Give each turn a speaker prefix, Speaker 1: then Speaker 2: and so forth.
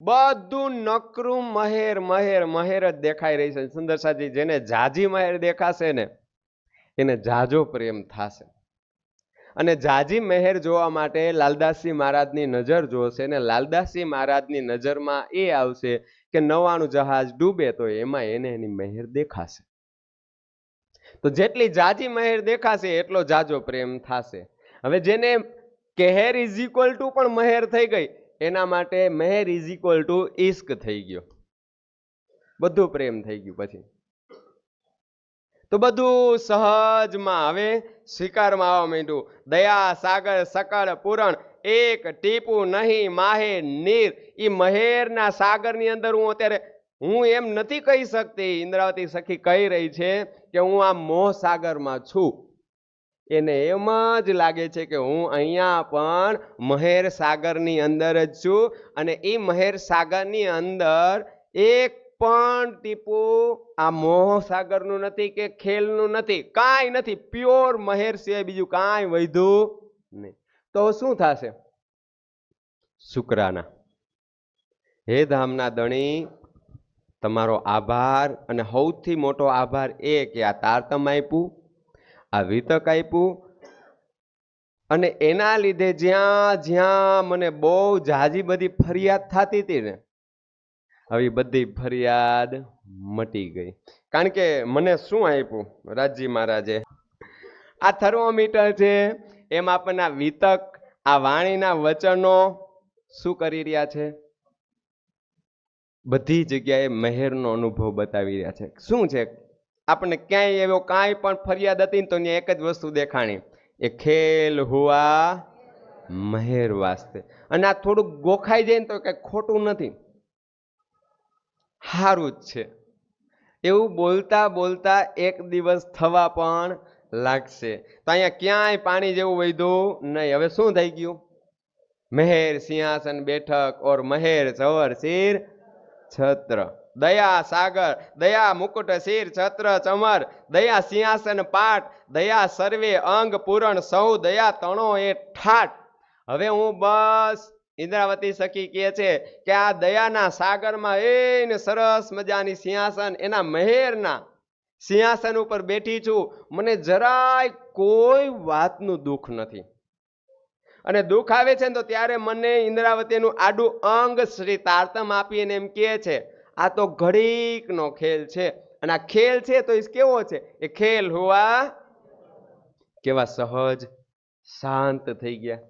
Speaker 1: બધું નકરું મહેર મહેર મહેર જ દેખાઈ રહી છે. સુંદર સાજી, જેને જાજી મહેર દેખાશે ને એને જાજો પ્રેમ થશે. અને જાજી મહેર જોવા માટે લાલદાસજી મહારાજની નજર જોશે ને લાલદાસજી મહારાજની નજરમાં એ આવશે કે નવાણું જહાજ ડૂબે તો એમાં એને એની મહેર દેખાશે. તો જેટલી જાજી મહેર દેખાશે એટલો જાજો પ્રેમ થશે. હવે જેને કહેર ઇઝ ઇક્વલ ટુ પણ મહેર થઈ ગઈ એના માટે મહેર ઇઝ ઇક્વલ ટુ ઇશ્ક થઈ ગયો, બધું પ્રેમ થઈ ગયું. પછી તો બધું સહજમાં હવે સ્વીકારમાં આવવા માંડ્યું. દયા સાગર સકળ પૂરણ, એક ટીપું નહીં માહે નીર. એ મહેરના સાગરની અંદર હું એમ નથી કહી શકતી. ઇન્દ્રાવતી સખી કહી રહી છે કે હું આ મોહ સાગરમાં છું. એને એમ જ લાગે છે કે હું અહીંયા પણ મહેર સાગરની અંદર જ છું અને એ મહેર સાગરની અંદર એક પણ ટીપું આ મોહ સાગરનું નથી કે ખેલનું નથી, કાંઈ નથી. પ્યોર મહેર સિવાય બીજું કાંઈ વધ્યું નહીં. તો શું થશે? શુક્રાના, હે ધામના ધણી, તમારો આભાર. અને સૌથી મોટો આભાર એ કે આ તારતમ આપ્યું, આ વિતક આપ્યું, અને એના લીધે જ્યાં જ્યાં મને બહુ જાજી બધી ફરિયાદ થતી હતી ને, હવે બધી ફરિયાદ મટી ગઈ. કારણ કે મને શું આપ્યું રાજજી મહારાજે? આ થર્મોમીટર છે. એમ આપણને આ વિતક, આ વાણીના વચનો શું કરી રહ્યા છે? બધી જગ્યાએ મહેરનો અનુભવ બતાવી રહ્યા છે. શું છે? આપણને ક્યાંય એવો કાંઈ પણ ફરિયાદ હતી ને તો ત્યાં એક જ વસ્તુ દેખાણી, એ ખેલ હુઆ મહેર વાસ્તે. અને આ થોડુંક ગોખાઈ જાય ને તો કઈ ખોટું નથી, સારું જ છે. એવું બોલતા બોલતા એક દિવસ થવા પણ લાગશે. તો અહીંયા ક્યાંય પાણી જેવું વધ્યું નહીં. હવે શું થઈ ગયું? મહેર સિંહાસન બેઠક ઓર મહેર ચવર શિર છત્ર. દયા સાગર, દયા મુકુટ શિર છત્ર ચમર, દયા સિંહાસન પાટ, દયા સર્વે અંગ પૂરણ, સૌ દયા તણો એ ઠાટ. હવે હું બસ ઇન્દ્રાવતી સખી કહે છે કે આ દયાના સાગરમાં એને સરસ મજાની સિંહાસન, એના મહેરના સિંહાસન ઉપર બેઠી છું. મને જરાય કોઈ વાતનું દુઃખ નથી. અને દુઃખ આવે છે ને તો ત્યારે મને ઇન્દ્રાવતીનું આડું અંગ શ્રી તારતમ આપીને એમ કહે છે આ તો ઘડીકનો ખેલ છે. અને આ ખેલ છે તો એ કેવો છે? એ ખેલ હોવા કેવા સહજ શાંત થઈ ગયા.